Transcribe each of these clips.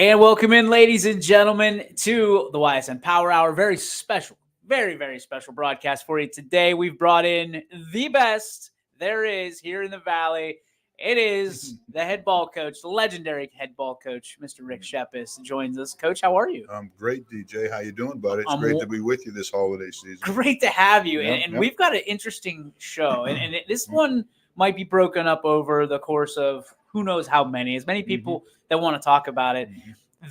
And welcome in, ladies and gentlemen, to the Ysn Power Hour. Very special, very special broadcast for you today. We've brought in the best there is here in the Valley. It is the head ball coach, the legendary head ball coach, Mr. Rick Shepis, joins us. Coach, how are you? I'm great, DJ. How you doing, buddy? It's great to be with you this holiday season. Great to have you. And we've got an interesting show. And this one might be broken up over the course of who knows how many, as many people that want to talk about it.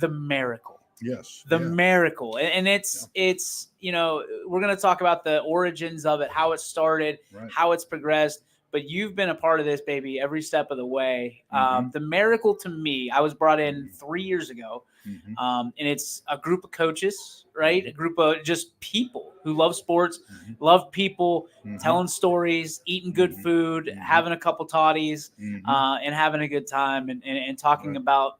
The miracle. Yes. The miracle. And it's, we're going to talk about the origins of it, how it started, how it's progressed. But you've been a part of this, baby, every step of the way. The miracle to me, I was brought in 3 years ago, and it's a group of coaches, right? A group of just people who love sports, love people, telling stories, eating good food, having a couple toddies, and having a good time, and talking about,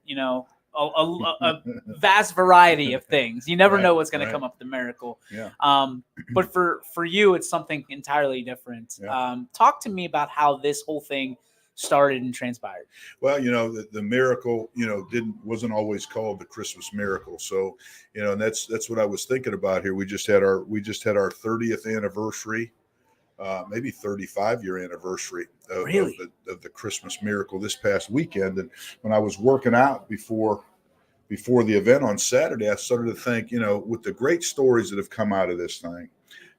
a vast variety of things. You never know what's going to come up with the miracle. But for you, it's something entirely different. Talk to me about how this whole thing started and transpired. Well, the miracle, wasn't always called the Christmas miracle. So, and that's what I was thinking about here. We just had our 30th anniversary, maybe 35-year anniversary of the Christmas miracle this past weekend. And when I was working out before the event on Saturday, I started to think, with the great stories that have come out of this thing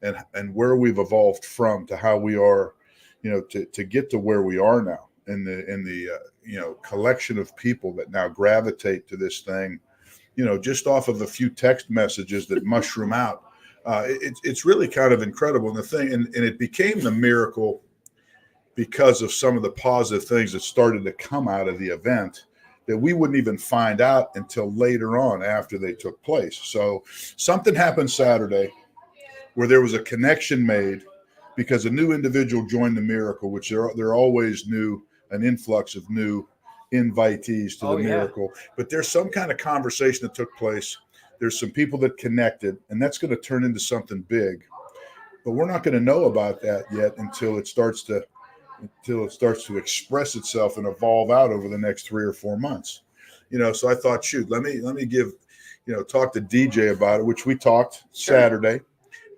and where we've evolved from to how we are, to get to where we are now in the collection of people that now gravitate to this thing, just off of a few text messages that mushroom out. It's really kind of incredible. And the thing, and it became the miracle because of some of the positive things that started to come out of the event that we wouldn't even find out until later on after they took place. So something happened Saturday where there was a connection made because a new individual joined the miracle, which there always an influx of new invitees to the miracle. But there's some kind of conversation that took place. There's some people that connected, and that's going to turn into something big. But we're not going to know about that yet until it starts to express itself and evolve out over the next 3 or 4 months. So I thought, shoot, let me talk to DJ about it, which we talked Saturday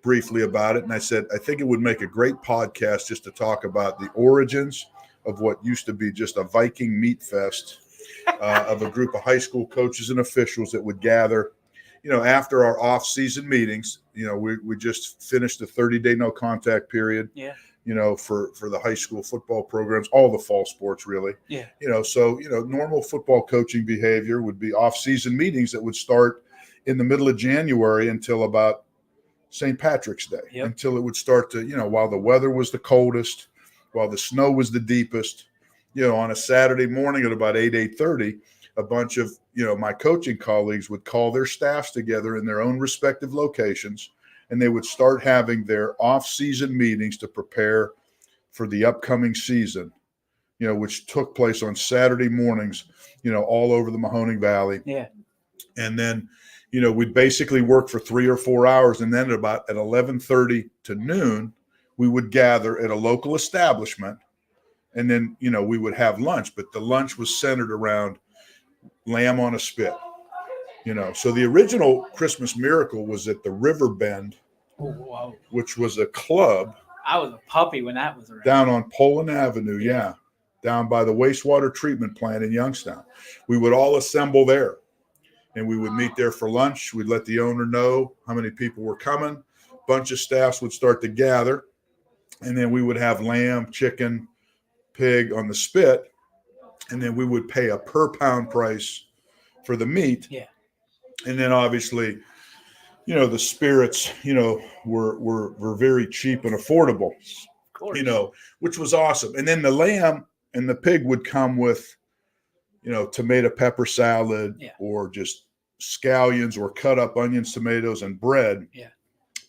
briefly about it. And I said, I think it would make a great podcast just to talk about the origins of what used to be just a Viking meat fest of a group of high school coaches and officials that would gather, after our off-season meetings. We just finished the 30-day no contact period. For the high school football programs, all the fall sports really. So normal football coaching behavior would be off-season meetings that would start in the middle of January until about St. Patrick's Day, until it would start to, while the weather was the coldest, while the snow was the deepest, on a Saturday morning at about 8:30, a bunch of, my coaching colleagues would call their staffs together in their own respective locations, and they would start having their off-season meetings to prepare for the upcoming season, which took place on Saturday mornings, all over the Mahoning Valley. And then, we'd basically work for 3 or 4 hours, and then at 11:30 to noon, we would gather at a local establishment, and then, we would have lunch. But the lunch was centered around lamb on a spit. So the original Christmas miracle was at the River Bend, which was a club. I was a puppy when that was around. Down on Poland Avenue, down by the wastewater treatment plant in Youngstown. We would all assemble there, and we would meet there for lunch. We'd let the owner know how many people were coming. A bunch of staffs would start to gather, and then we would have lamb, chicken, pig on the spit, and then we would pay a per pound price for the meat. And then obviously, the spirits, were very cheap and affordable, which was awesome. And then the lamb and the pig would come with, tomato pepper salad or just scallions or cut up onions, tomatoes, and bread.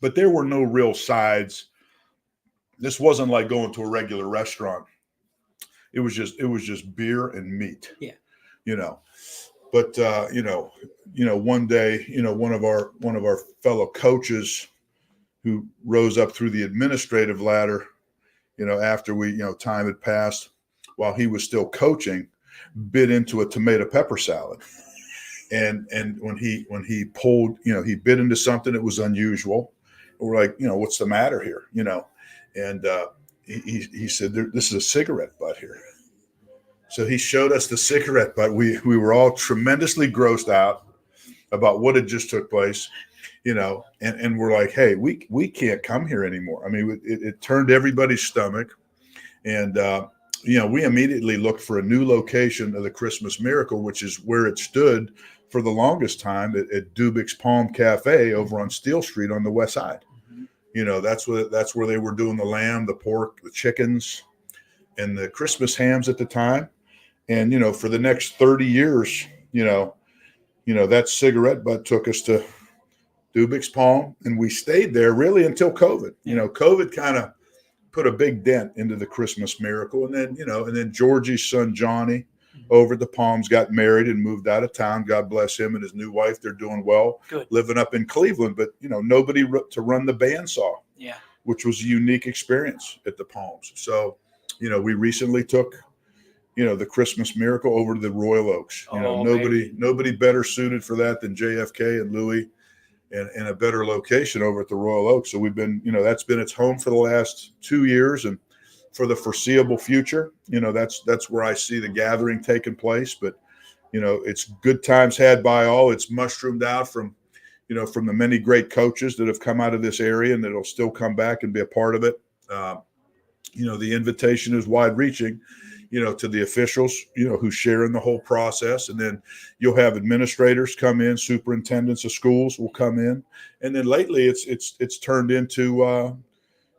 But there were no real sides. This wasn't like going to a regular restaurant. It was just beer and meat. But one day, one of our fellow coaches who rose up through the administrative ladder, after time had passed, while he was still coaching, bit into a tomato pepper salad. And when he pulled, he bit into something that was unusual. We're like, what's the matter here? And he said, this is a cigarette butt here. So he showed us the cigarette butt. We were all tremendously grossed out about what had just took place, and we're like, hey, we can't come here anymore. I mean, it turned everybody's stomach. And, we immediately looked for a new location of the Christmas Miracle, which is where it stood for the longest time at Dubik's Palm Cafe over on Steel Street on the west side. That's where they were doing the lamb, the pork, the chickens, and the Christmas hams at the time. And, for the next 30 years, that cigarette butt took us to Dubik's Palm, and we stayed there really until COVID. COVID kind of put a big dent into the Christmas Miracle. And then Georgie's son, Johnny, over at the Palms, got married and moved out of town. God bless him and his new wife. They're doing well. Good. Living up in Cleveland, but, nobody to run the bandsaw, which was a unique experience at the Palms. So, we recently took, the Christmas Miracle over to the Royal Oaks. Nobody better suited for that than JFK and Louis. And a better location over at the Royal Oaks. So we've been, that's been its home for the last 2 years, and for the foreseeable future, that's where I see the gathering taking place. But, it's good times had by all. It's mushroomed out from the many great coaches that have come out of this area and that'll still come back and be a part of it. The invitation is wide reaching, to the officials, who share in the whole process. And then you'll have administrators come in, superintendents of schools will come in. And then lately it's turned into,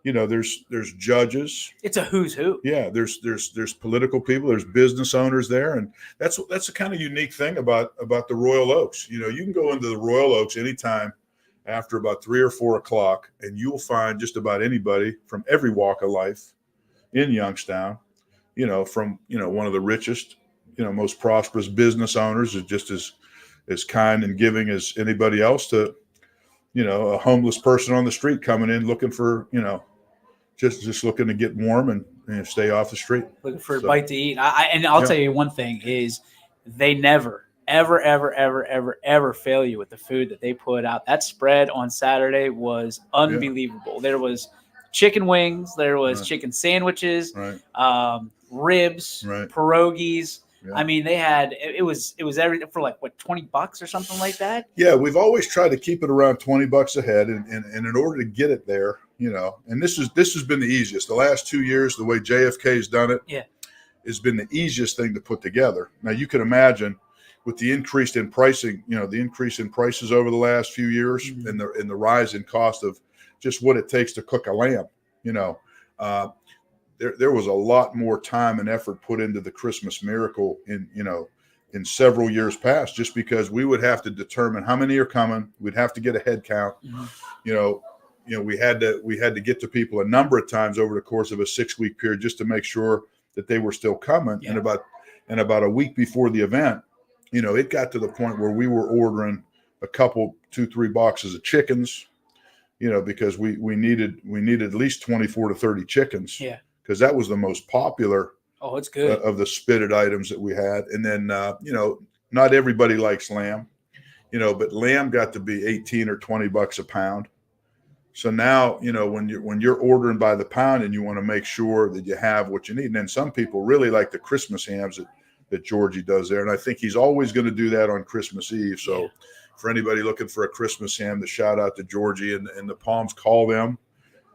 there's judges. It's a who's who. Yeah. There's political people, there's business owners there. And that's a kind of unique thing about the Royal Oaks. You can go into the Royal Oaks anytime after about 3 or 4 o'clock, and you'll find just about anybody from every walk of life in Youngstown. From, one of the richest, most prosperous business owners, is just as kind and giving as anybody else, to, a homeless person on the street coming in looking for, just looking to get warm and stay off the street. Looking for a bite to eat. I'll tell you one thing is they never, ever, ever, ever, ever, ever fail you with the food that they put out. That spread on Saturday was unbelievable. Yeah. There was chicken wings, there was chicken sandwiches, ribs, pierogies. Yeah. I mean, they had it was everything for like what, $20 or something like that. Yeah, we've always tried to keep it around $20 a head, and in order to get it there, and this has been the easiest. The last 2 years, the way JFK's done it, has been the easiest thing to put together. Now you can imagine with the increase in pricing, the increase in prices over the last few years, and the rise in cost of just what it takes to cook a lamb, there was a lot more time and effort put into the Christmas Miracle in several years past, just because we would have to determine how many are coming. We'd have to get a head count. We had to get to people a number of times over the course of a 6-week period just to make sure that they were still coming. Yeah. And about a week before the event, it got to the point where we were ordering a couple, 2-3 boxes of chickens, because we needed at least 24 to 30 chickens. Yeah. Because that was the most popular it's good. Of the spitted items that we had. And then, not everybody likes lamb, but lamb got to be $18 or $20 a pound. So now, when you're ordering by the pound and you want to make sure that you have what you need. And then some people really like the Christmas hams that Georgie does there. And I think he's always going to do that on Christmas Eve. So for anybody looking for a Christmas ham, the shout out to Georgie and the Palms, call them.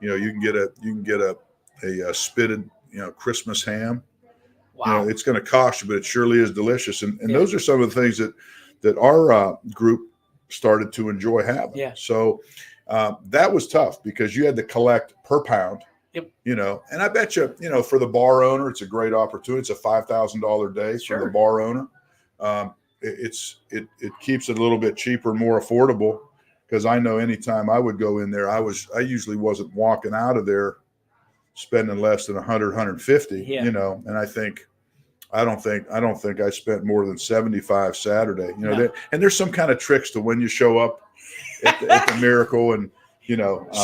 You can get a spitted, Christmas ham. Wow. It's going to cost you, but it surely is delicious. And those are some of the things that our group started to enjoy having. Yeah. So that was tough because you had to collect per pound. Yep. And I bet you, for the bar owner, it's a great opportunity. It's a $5,000 day for the bar owner. It keeps it a little bit cheaper and more affordable, because I know anytime I would go in there, I usually wasn't walking out of there spending less than 100, 150, and I don't think I spent more than 75 Saturday, and there's some kind of tricks to when you show up at the Miracle, and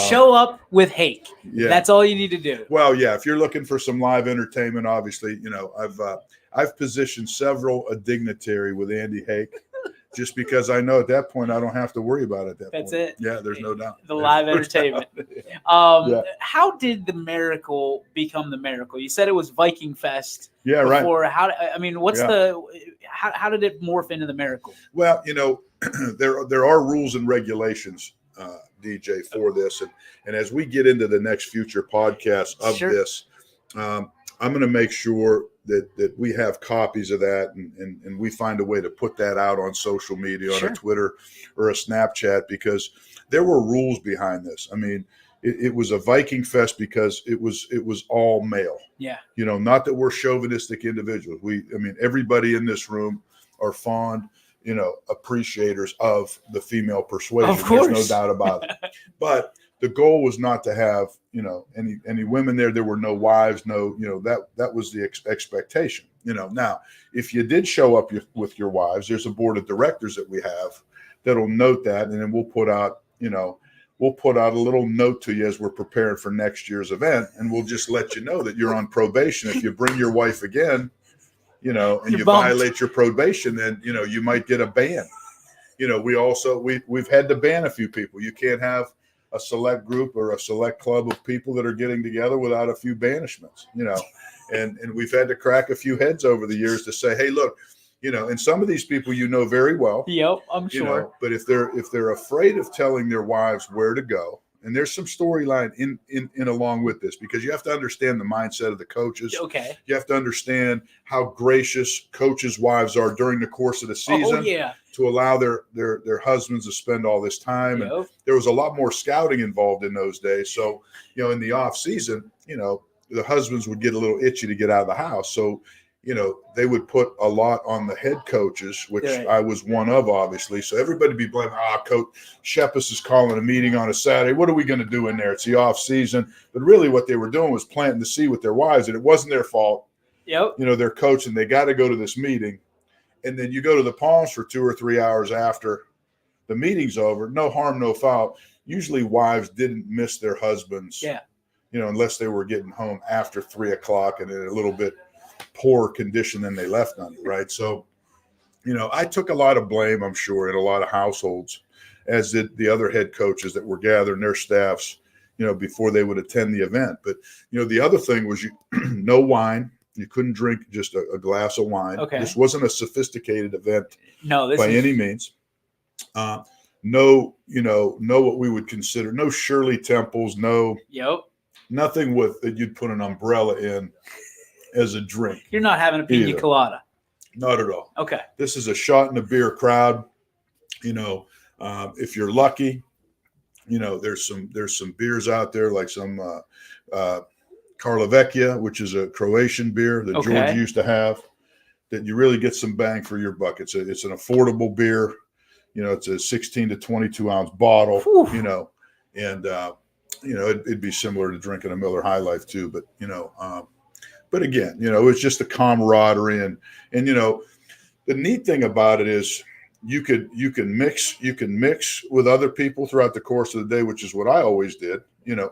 show up with hake. Yeah. That's all you need to do. Well, yeah. If you're looking for some live entertainment, obviously, I've positioned several a dignitary with Andy Hake just because I know at that point I don't have to worry about it at that That's point. it. Yeah, there's no doubt. The live entertainment. Yeah. How did the Miracle become the Miracle? You said it was Viking Fest. Yeah, before. right. What's how did it morph into the Miracle? Well, there are rules and regulations, DJ, for this, and as we get into the next future podcasts of this, I'm going to make sure that we have copies of that, and we find a way to put that out on social media, on a Twitter or a Snapchat, because there were rules behind this. I mean, it was a Viking Fest because it was all male. Yeah. Not that we're chauvinistic individuals. Everybody in this room are fond, appreciators of the female persuasion. Of course. There's no doubt about it. But the goal was not to have, any women there. There were no wives, that was the expectation. Now, if you did show up with your wives, there's a board of directors that we have that'll note that, and then we'll put out a little note to you as we're preparing for next year's event, and we'll just let you know that you're on probation. If you bring your wife again, and you violate your probation, then you might get a ban. We've had to ban a few people. You can't have a select group or a select club of people that are getting together without a few banishments. And we've had to crack a few heads over the years to say, hey, look, and some of these people very well. Yep, I'm sure. But if they're afraid of telling their wives where to go, and there's some storyline in along with this, because you have to understand the mindset of the coaches. Okay. You have to understand how gracious coaches' wives are during the course of the season. Oh, yeah. To allow their husbands to spend all this time. Yep. And there was a lot more scouting involved in those days. So, in the off season, the husbands would get a little itchy to get out of the house. So, they would put a lot on the head coaches, which I was one of, obviously. So everybody be blaming, Coach Shepis is calling a meeting on a Saturday. What are we going to do in there? It's the off season. But really what they were doing was planting the seed with their wives, and it wasn't their fault. Yep. They're coaching. They got to go to this meeting. And then you go to the Palms for 2 or 3 hours after the meeting's over. No harm, no foul. Usually wives didn't miss their husbands, unless they were getting home after 3 o'clock and in a little bit poor condition than they left under, right? So, I took a lot of blame, I'm sure, in a lot of households, as did the other head coaches that were gathering their staffs, before they would attend the event. But, the other thing was no wine. You couldn't drink just a glass of wine. Okay. This wasn't a sophisticated event any means. No what we would consider, no Shirley Temples, nothing that you'd put an umbrella in as a drink. You're not having a pina colada. Not at all. Okay. This is a shot in a beer crowd. If you're lucky, there's some beers out there, like some Karlovecchia, which is a Croatian beer that George used to have, that you really get some bang for your buck. It's an affordable beer. It's a 16 to 22 ounce bottle. Whew. It'd be similar to drinking a Miller High Life too. But again, it's just the camaraderie and the neat thing about it is you can mix with other people throughout the course of the day, which is what I always did.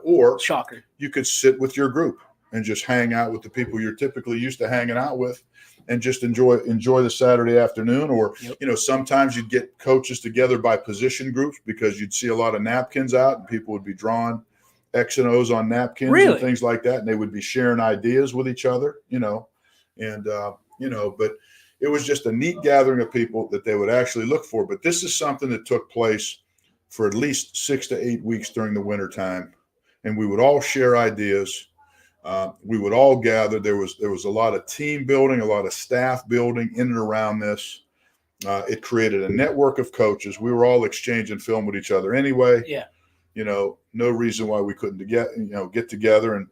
Or shocker, you could sit with your group and just hang out with the people you're typically used to hanging out with, and just enjoy the Saturday afternoon. Or sometimes you'd get coaches together by position groups, because you'd see a lot of napkins out and people would be drawing X and O's on napkins and things like that, and they would be sharing ideas with each other. But it was just a neat gathering of people that they would actually look for. But this is something that took place for at least 6 to 8 weeks during the wintertime. And we would all share ideas. We would all gather. There was a lot of team building, a lot of staff building in and around this. It created a network of coaches. We were all exchanging film with each other anyway. Yeah. No reason why we couldn't get together and,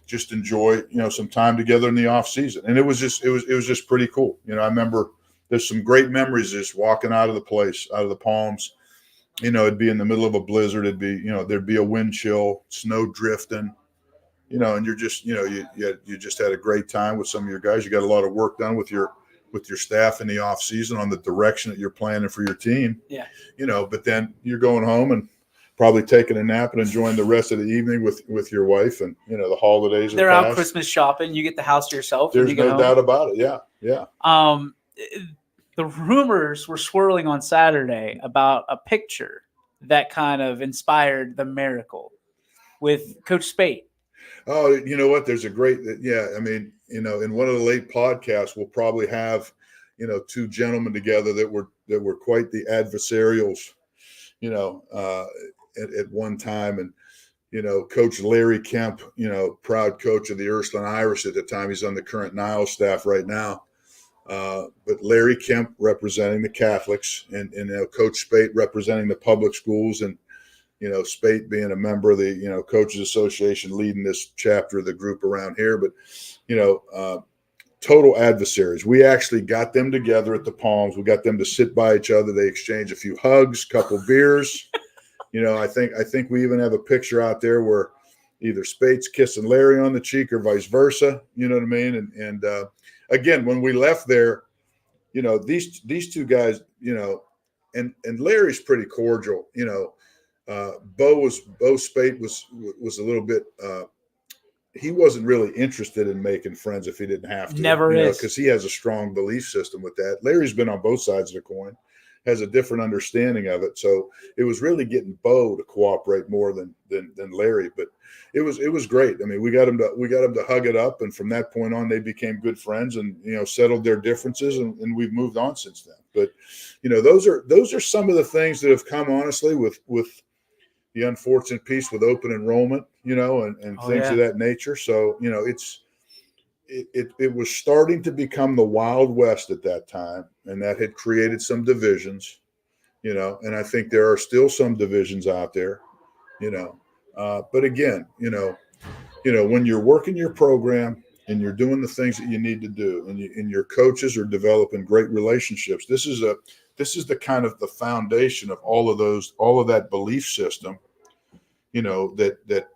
just enjoy, some time together in the off season. And it was just pretty cool. I remember there's some great memories just walking out of the place, out of the Palms. It'd be in the middle of a blizzard. It'd be, there'd be a wind chill, snow drifting, and you're just, you just had a great time with some of your guys. You got a lot of work done with your staff in the off season on the direction that you're planning for your team. Yeah. But then you're going home and probably taking a nap and enjoying the rest of the evening with your wife, and the holidays. They're out Christmas shopping. You get the house to yourself. There's no doubt about it. Yeah. The the rumors were swirling on Saturday about a picture that kind of inspired the miracle with Coach Spate. Oh, you know what? There's a great, I mean, in one of the late podcasts, we'll probably have, two gentlemen together that were quite the adversarials, at one time. And, Coach Larry Kemp, proud coach of the Ysn Irish at the time. He's on the current Niles staff right now. But Larry Kemp representing the Catholics and Coach Spate representing the public schools, and Spate being a member of the Coaches Association, leading this chapter of the group around here. But total adversaries. We actually got them together at the Palms. We got them to sit by each other. They exchanged a few hugs, couple beers. I think we even have a picture out there where either Spate's kissing Larry on the cheek or vice versa. You know what I mean? And again, when we left there, these two guys, and Larry's pretty cordial. Bo Spate was a little bit. He wasn't really interested in making friends if he didn't have to. Never is, because he has a strong belief system with that. Larry's been on both sides of the coin, has a different understanding of it. So it was really getting Bo to cooperate more than Larry. But it was great. I mean, we got him to hug it up, and from that point on, they became good friends and settled their differences, and we've moved on since then. But those are some of the things that have come honestly with the unfortunate piece with open enrollment, and things of that nature. So, it was starting to become the Wild West at that time, and that had created some divisions, and I think there are still some divisions out there, but again, when you're working your program and you're doing the things that you need to do, and your coaches are developing great relationships, this is the kind of the foundation of all of that belief system, that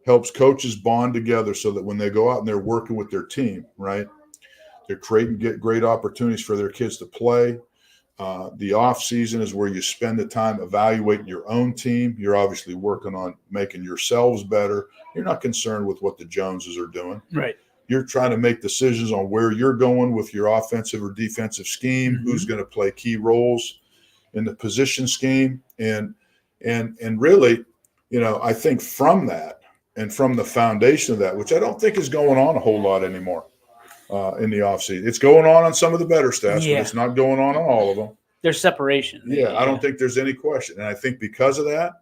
helps coaches bond together so that when they go out and they're working with their team, right, they're creating great opportunities for their kids to play. The off season is where you spend the time evaluating your own team. You're obviously working on making yourselves better. You're not concerned with what the Joneses are doing. Right. You're trying to make decisions on where you're going with your offensive or defensive scheme, who's going to play key roles in the position scheme. And really, I think from that and from the foundation of that, which I don't think is going on a whole lot anymore in the offseason. It's going on some of the better staffs, but it's not going on all of them. There's separation. Yeah, I don't think there's any question. And I think because of that,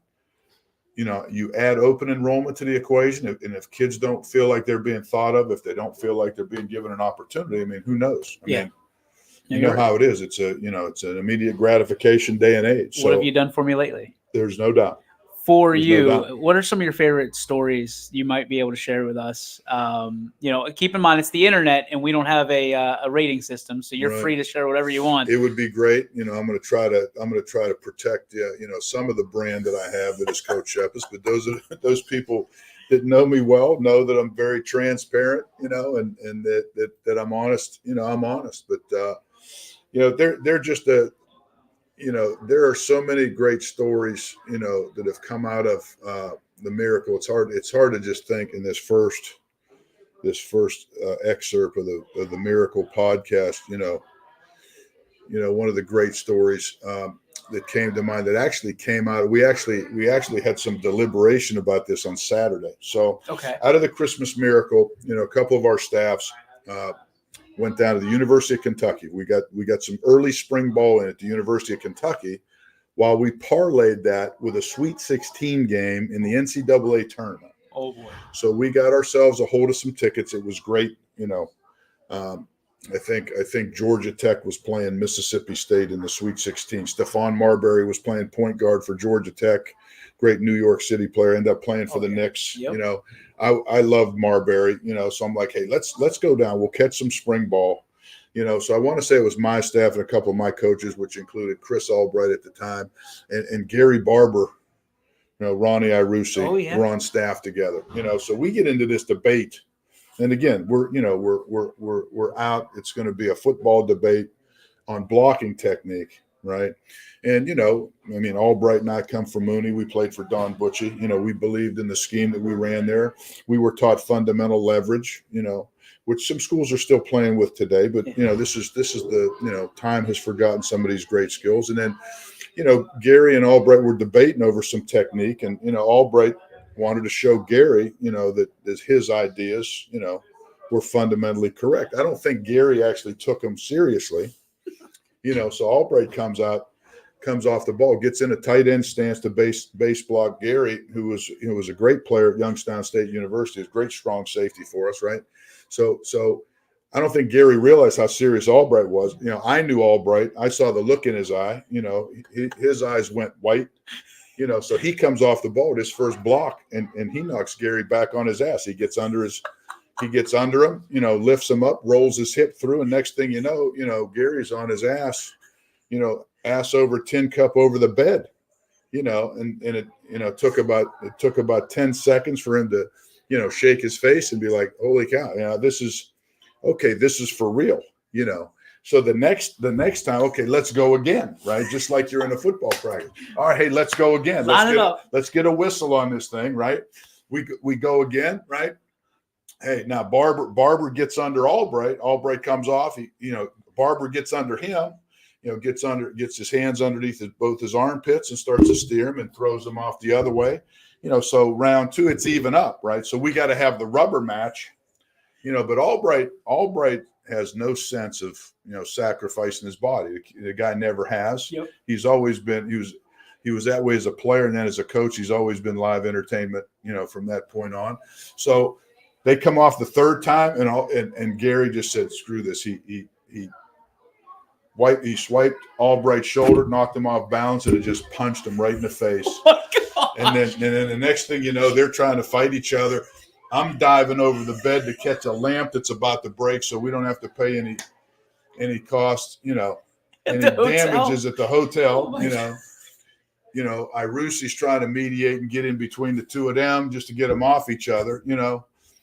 you add open enrollment to the equation, and if kids don't feel like they're being thought of, if they don't feel like they're being given an opportunity, I mean, who knows? I mean, you know how it is. It's an immediate gratification day and age. What have you done for me lately? There's no doubt. For you, what are some of your favorite stories you might be able to share with us? Keep in mind it's the internet, and we don't have a rating system, so you're free to share whatever you want. It would be great. I'm going to try to protect some of the brand that I have that is Coach Shepis, but those people that know me well know that I'm very transparent, and that I'm honest. I'm honest, but they're just there are so many great stories, that have come out of the miracle. It's hard to just think in this first excerpt of the Miracle podcast. One of the great stories that came to mind that actually came out. We actually had some deliberation about this on Saturday. So out of the Christmas Miracle, a couple of our staffs went down to the University of Kentucky. We got some early spring ball in at the University of Kentucky, while we parlayed that with a Sweet 16 game in the NCAA tournament. Oh boy! So we got ourselves a hold of some tickets. It was great. I think Georgia Tech was playing Mississippi State in the Sweet 16. Stephon Marbury was playing point guard for Georgia Tech. Great New York City player, ended up playing for the Knicks. Yep. I loved Marbury, so I'm like, hey, let's go down. We'll catch some spring ball, So I want to say it was my staff and a couple of my coaches, which included Chris Albright at the time and Gary Barber, Ronnie Irucci were on staff together, So we get into this debate, and again, we're out. It's going to be a football debate on blocking technique. Right. And, Albright and I come from Mooney. We played for Don Butchie. We believed in the scheme that we ran there. We were taught fundamental leverage. which some schools are still playing with today. But this is the time has forgotten some of these great skills. And then Gary and Albright were debating over some technique, and Albright wanted to show Gary that his ideas were fundamentally correct. I don't think Gary actually took them seriously. So Albright comes off the ball, gets in a tight end stance to base block Gary, who was a great player at Youngstown State University, a great strong safety for us, right? So I don't think Gary realized how serious Albright was. I knew Albright. I saw the look in his eye. His eyes went white. So he comes off the ball at his first block, and he knocks Gary back on his ass. He gets under him, lifts him up, rolls his hip through, and next thing you know, Gary's on his ass, ass over tin cup over the bed, and it took about 10 seconds for him to, shake his face and be like, holy cow, this is for real, So the next time, okay, let's go again, right? Just like you're in a football practice. All right, hey, let's go again. Let's get a whistle on this thing, right? We go again, right? Hey, now Barber gets under Albright. Albright comes off. Barber gets under him. Gets his hands underneath both his armpits and starts to steer him and throws him off the other way. So round 2, it's even up, right? So we got to have the rubber match. But Albright has no sense of sacrificing his body. The guy never has. Yep. He's always been. He was that way as a player, and then as a coach, he's always been live entertainment. From that point on. So they come off the third time, and Gary just said, "Screw this." He swiped Albright's shoulder, knocked him off balance, and it just punched him right in the face. Oh, and then the next thing you know, they're trying to fight each other. I'm diving over the bed to catch a lamp that's about to break, so we don't have to pay any cost, any damages at the hotel. Oh, Irusi's trying to mediate and get in between the two of them just to get them off each other.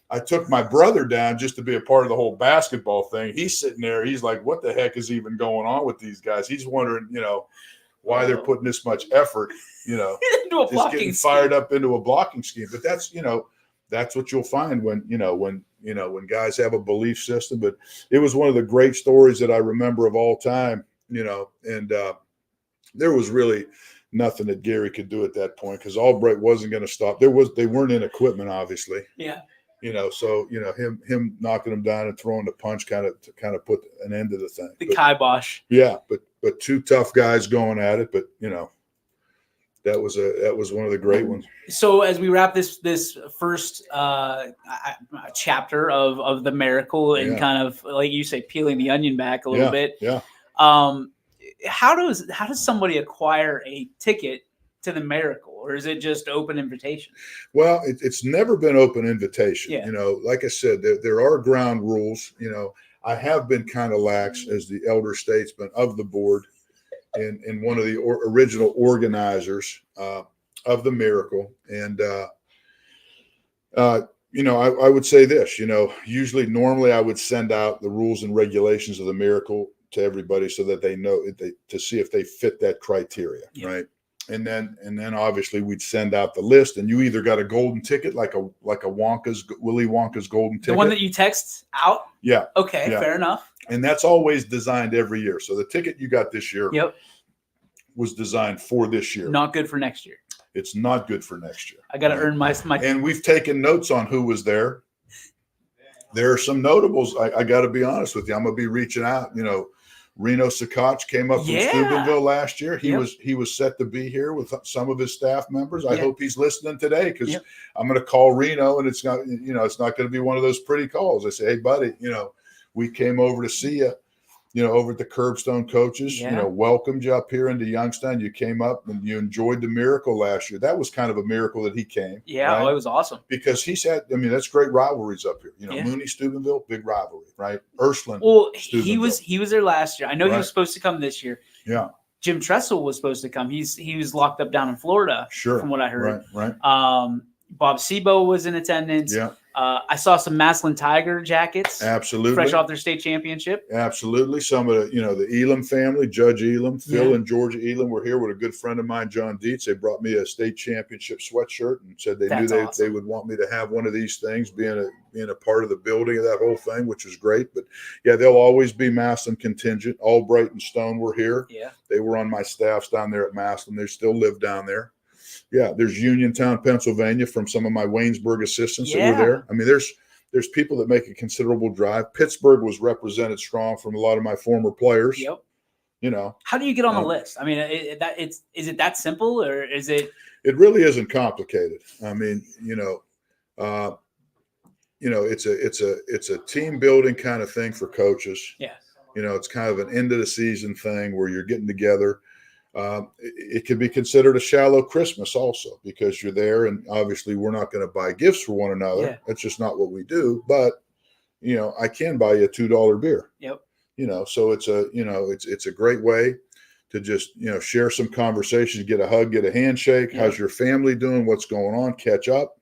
I took my brother down just to be a part of the whole basketball thing. He's sitting there. He's like, what the heck is even going on with these guys? He's wondering, why they're putting this much effort, into a just getting fired up into a blocking scheme. But that's what you'll find when guys have a belief system. But it was one of the great stories that I remember of all time, and there was really nothing that Gary could do at that point because Albright wasn't going to stop. They weren't in equipment, obviously. Yeah. So him knocking him down and throwing the punch kind of put an end to the thing. The kibosh. Yeah, but two tough guys going at it. But that was one of the great ones. So as we wrap this first chapter of the miracle and kind of like you say, peeling the onion back a little bit. Yeah. How does somebody acquire a ticket to the miracle, or is it just open invitation? Well, it's never been open invitation. Yeah. Like I said, there are ground rules. I have been kind of lax as the elder statesman of the board and one of the original organizers of the miracle. And, I would say this, normally I would send out the rules and regulations of the miracle to everybody so that they know to see if they fit that criteria. Yeah. Right. And then obviously we'd send out the list, and you either got a golden ticket, like a Willy Wonka's golden ticket. The one that you text out? Yeah. Okay, yeah. Fair enough. And that's always designed every year. So the ticket you got this year was designed for this year. Not good for next year. It's not good for next year. I got to earn my. And we've taken notes on who was there. There are some notables. I got to be honest with you. I'm going to be reaching out, Reno Sakach came up from Steubenville last year. He was set to be here with some of his staff members. I hope he's listening today because I'm going to call Reno, and it's not going to be one of those pretty calls. I say, hey, buddy, we came over to see you, over at the Curbstone Coaches, welcomed you up here into Youngstown. You came up and you enjoyed the miracle last year. That was kind of a miracle that he came. Yeah, right? It was awesome. Because that's great rivalries up here. Mooney, Steubenville, big rivalry, right? Ursuline. Well, he was there last year. I know he was supposed to come this year. Yeah. Jim Tressel was supposed to come. He was locked up down in Florida. Sure. From what I heard. Right. Bob Sebo was in attendance. Yeah. I saw some Maslin Tiger jackets. Absolutely. Fresh off their state championship. Absolutely. Some of the, the Elam family, Judge Elam, Phil and Georgia Elam were here with a good friend of mine, John Dietz. They brought me a state championship sweatshirt and said they knew they would want me to have one of these things, being a part of the building of that whole thing, which was great. But yeah, they'll always be Maslin contingent. Albright and Stone were here. Yeah. They were on my staffs down there at Maslin. They still live down there. Yeah, there's Uniontown, Pennsylvania, from some of my Waynesburg assistants that were there. I mean, there's people that make a considerable drive. Pittsburgh was represented strong from a lot of my former players. Yep. How do you get on the list? I mean, is it that simple, or is it? It really isn't complicated. I mean, it's a team building kind of thing for coaches. Yeah. It's kind of an end of the season thing where you're getting together. It can be considered a shallow Christmas also, because you're there, and obviously we're not going to buy gifts for one another. Yeah. That's just not what we do. But, I can buy you a $2 beer. Yep. So it's a great way to just, share some conversations, get a hug, get a handshake. Yep. How's your family doing? What's going on? Catch up,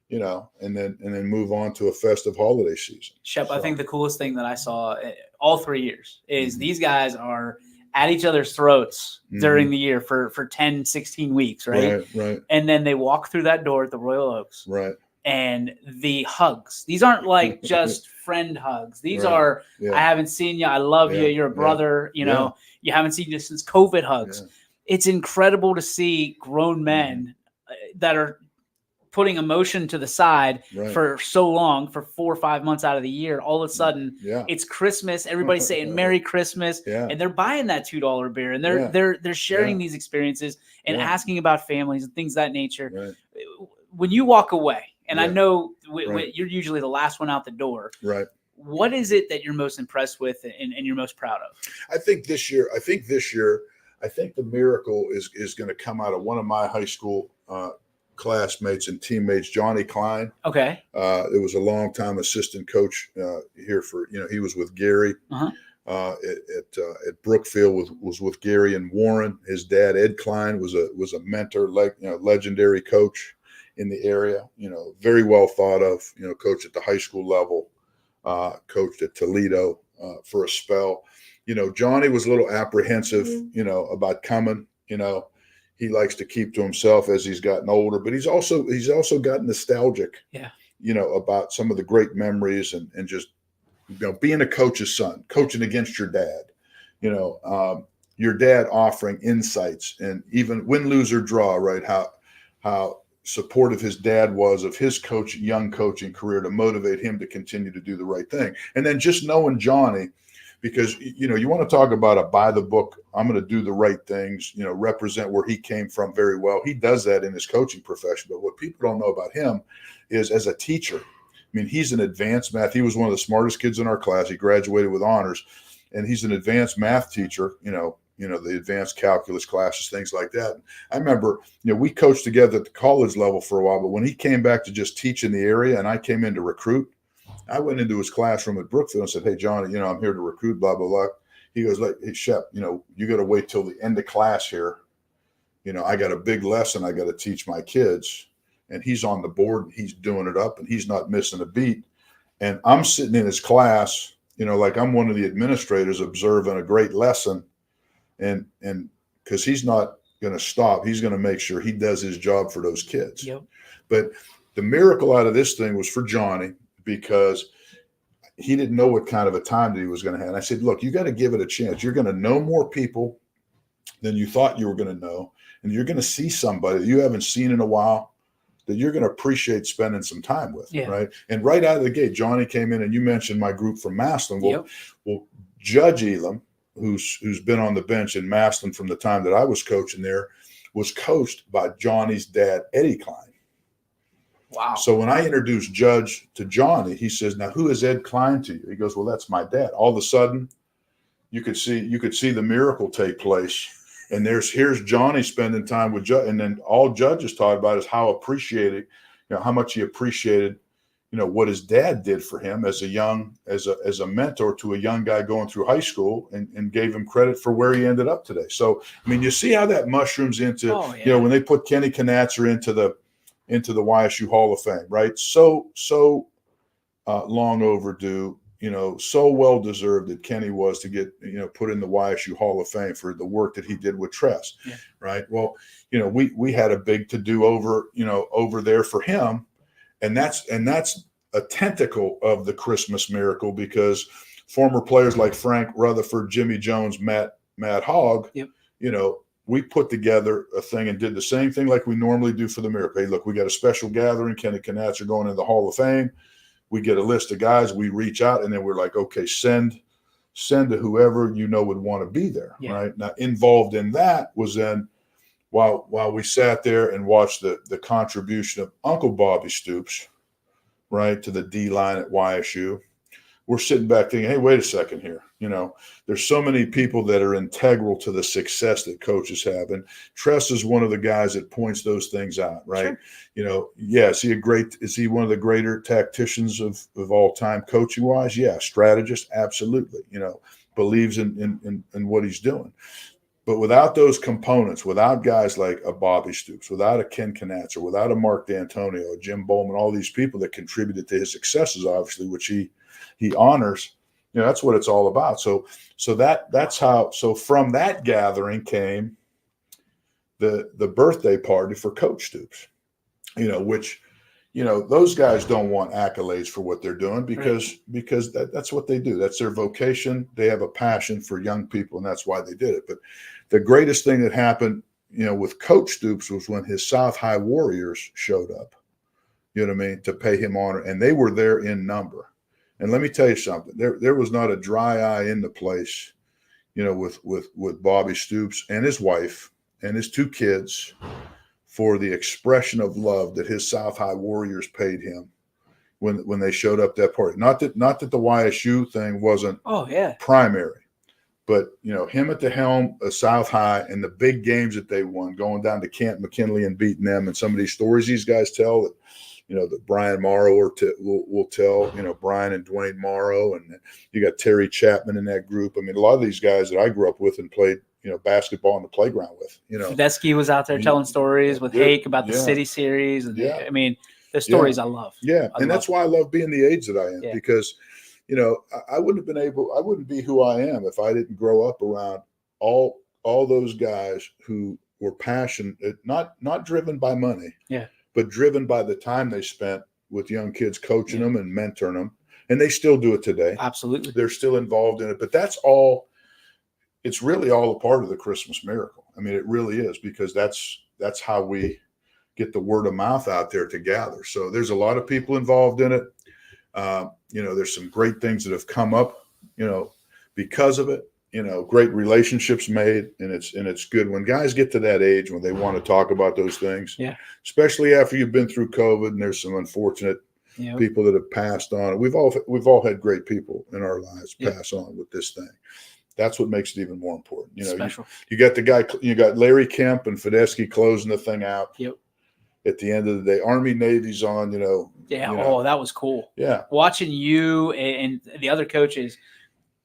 and then move on to a festive holiday season. Shep, so, I think the coolest thing that I saw all 3 years is these guys are at each other's throats during the year for 10, 16 weeks, right? Right. And then they walk through that door at the Royal Oaks. Right. And the hugs, these aren't like just friend hugs. These are, I haven't seen you. I love you. You're a brother. You haven't seen you since COVID hugs. Yeah. It's incredible to see grown men that are putting emotion to the side for so long, for 4 or 5 months out of the year. All of a sudden, it's Christmas. Everybody's saying Merry Christmas, and they're buying that $2 beer, and they're sharing these experiences and asking about families and things of that nature. Right. When you walk away, and I know you're usually the last one out the door. Right. What is it that you're most impressed with and you're most proud of? I think this year, the miracle is going to come out of one of my high school classmates and teammates, Johnny Klein. Okay. It was a long time assistant coach here for, he was with Gary at Brookfield, was with Gary and Warren. His dad, Ed Klein, was a mentor, legendary coach in the area, very well thought of, coach at the high school level, coached at Toledo for a spell. Johnny was a little apprehensive, about coming, he likes to keep to himself as he's gotten older, but he's also gotten nostalgic, about some of the great memories and just, being a coach's son, coaching against your dad, your dad offering insights, and even win, lose, or draw, right? How supportive his dad was of his young coaching career to motivate him to continue to do the right thing. And then just knowing Johnny, because, you want to talk about a by the book, I'm going to do the right things, represent where he came from very well. He does that in his coaching profession. But what people don't know about him is as a teacher, he's an advanced math. He was one of the smartest kids in our class. He graduated with honors, and he's an advanced math teacher, the advanced calculus classes, things like that. I remember, we coached together at the college level for a while, but when he came back to just teach in the area and I came in to recruit, I went into his classroom at Brookfield and said, "Hey, John, I'm here to recruit, blah, blah, blah." He goes, "Hey, Shep, you got to wait till the end of class here. I got a big lesson I got to teach my kids." And he's on the board and he's doing it up and he's not missing a beat. And I'm sitting in his class, like I'm one of the administrators observing a great lesson. And because he's not going to stop, he's going to make sure he does his job for those kids. Yep. But the miracle out of this thing was for Johnny, because he didn't know what kind of a time that he was going to have. And I said, "Look, you got to give it a chance. You're going to know more people than you thought you were going to know. And you're going to see somebody that you haven't seen in a while that you're going to appreciate spending some time with." Yeah. Right. And right out of the gate, Johnny came in, and you mentioned my group from Maslin. Well, Judge Elam, who's been on the bench in Maslin from the time that I was coaching there, was coached by Johnny's dad, Eddie Klein. Wow. So when I introduced Judge to Johnny, he says, "Now, who is Ed Klein to you?" He goes, "Well, that's my dad." All of a sudden, you could see the miracle take place. And here's Johnny spending time with Judge, and then all Judge is talking about is how appreciated, how much he appreciated, what his dad did for him as a mentor to a young guy going through high school, and gave him credit for where he ended up today. So, you see how that mushrooms into, when they put Kenny Knatzer into the into the YSU Hall of Fame, right? So long overdue, so well deserved that Kenny was to get, put in the YSU Hall of Fame for the work that he did with Tress, right? Well, we had a big to do over there for him, and that's a tentacle of the Christmas miracle, because former players like Frank Rutherford, Jimmy Jones, Matt Hogg, we put together a thing and did the same thing like we normally do for the miracle. Hey, look, we got a special gathering. Kenny Knatz are going in the Hall of Fame. We get a list of guys, we reach out, and then we're like, okay, send to whoever would want to be there, right? Now, involved in that was then while we sat there and watched the contribution of Uncle Bobby Stoops, right, to the D line at YSU, we're sitting back thinking, hey, wait a second here. There's so many people that are integral to the success that coaches have. And Tress is one of the guys that points those things out, right? Sure. Is he one of the greater tacticians of all time coaching wise? Yeah. Strategist. Absolutely. Believes in what he's doing. But without those components, without guys like a Bobby Stoops, without a Ken Knatz, or without a Mark D'Antonio, a Jim Bowman, all these people that contributed to his successes, obviously, which he honors, that's what it's all about. So that's how. So from that gathering came the birthday party for Coach Stoops, which those guys don't want accolades for what they're doing because that's what they do. That's their vocation. They have a passion for young people, and that's why they did it. But the greatest thing that happened, with Coach Stoops was when his South High Warriors showed up, to pay him honor, and they were there in number. And let me tell you something, there was not a dry eye in the place, with Bobby Stoops and his wife and his 2 kids for the expression of love that his South High Warriors paid him when they showed up that party. Not that the YSU thing wasn't primary, but him at the helm of South High and the big games that they won, going down to Camp McKinley and beating them, and some of these stories these guys tell that that Brian Morrow will tell, Brian and Dwayne Morrow, and you got Terry Chapman in that group. I mean, a lot of these guys that I grew up with and played, basketball on the playground with, Fedesky was out there telling stories with Hake about the City Series. And I mean, the stories I love. Yeah. And that's why I love being the age that I am, because, I wouldn't be who I am if I didn't grow up around all those guys who were passionate, not driven by money. Yeah. But driven by the time they spent with young kids, coaching them and mentoring them. And they still do it today. Absolutely. They're still involved in it. But that's all, it's really all a part of the Christmas miracle. I mean, it really is, because that's how we get the word of mouth out there to gather. So there's a lot of people involved in it. There's some great things that have come up, because of it. Great relationships made, and it's good when guys get to that age when they want to talk about those things. Yeah. Especially after you've been through COVID and there's some unfortunate people that have passed on. We've all had great people in our lives pass on with this thing. That's what makes it even more important. Special. You got Larry Kemp and Fedesky closing the thing out. Yep. At the end of the day, Army Navy's on. Oh, that was cool. Yeah. Watching you and the other coaches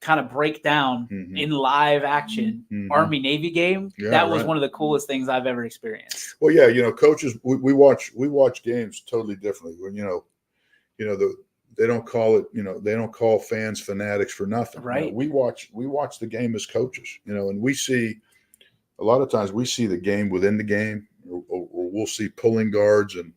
kind of break down in live action Army Navy game. Yeah, that was one of the coolest things I've ever experienced. Well, yeah, coaches, we watch games totally differently. When they don't call it, they don't call fans fanatics for nothing. Right. We watch the game as coaches, and we see a lot of times we see the game within the game, or we'll see pulling guards and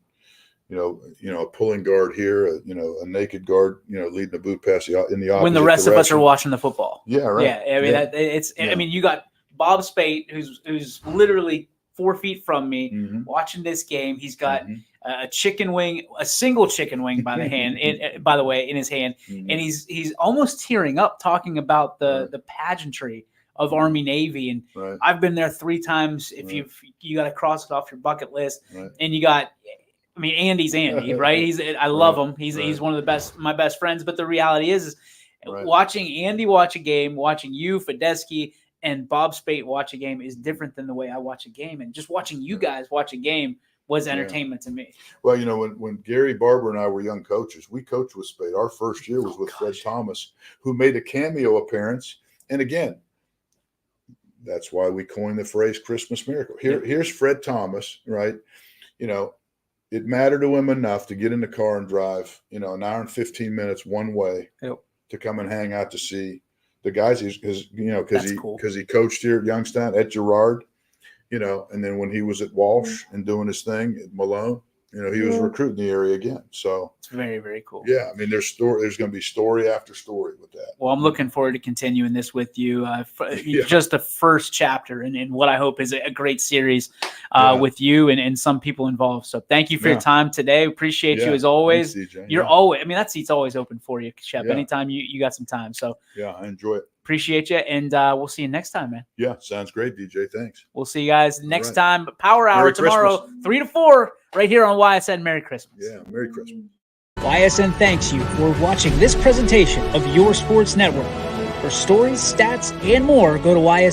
a pulling guard here, a naked guard, leading the boot pass in the opposite when the rest direction. of us are watching the football. Yeah, right. Yeah, I mean I mean, you got Bob Spate, who's literally 4 feet from me, watching this game. He's got a single chicken wing by the way, in his hand, and he's almost tearing up talking about the pageantry of Army Navy, and I've been there 3 times. If you got to cross it off your bucket list, and you got. I mean, Andy's Andy, right? I love him. He's one of my best friends. But the reality is watching Andy watch a game, watching you, Fedesky, and Bob Spate watch a game is different than the way I watch a game. And just watching you guys watch a game was entertainment to me. Well, when Gary Barber and I were young coaches, we coached with Spate. Our first year was with Fred Thomas, who made a cameo appearance. And again, that's why we coined the phrase Christmas miracle. Here's Fred Thomas, right? it mattered to him enough to get in the car and drive, an hour and 15 minutes one way to come and hang out to see the guys. Because he coached here at Youngstown, at Girard, and then when he was at Walsh and doing his thing at Malone, he was recruiting the area again. So it's very, very cool. Yeah. I mean, there's going to be story after story with that. Well, I'm looking forward to continuing this with you. Just the first chapter and what I hope is a great series with you and some people involved. So thank you for your time today. Appreciate you as always. Thanks, CJ. You're always, that seat's always open for you, Shep. Anytime you got some time. So yeah, I enjoy it. Appreciate you, and we'll see you next time, man. Yeah, sounds great, DJ. Thanks. We'll see you guys next time. Power Hour tomorrow, 3 to 4, right here on YSN. Merry Christmas. Yeah, Merry Christmas. YSN thanks you for watching this presentation of Your Sports Network. For stories, stats, and more, go to YSN.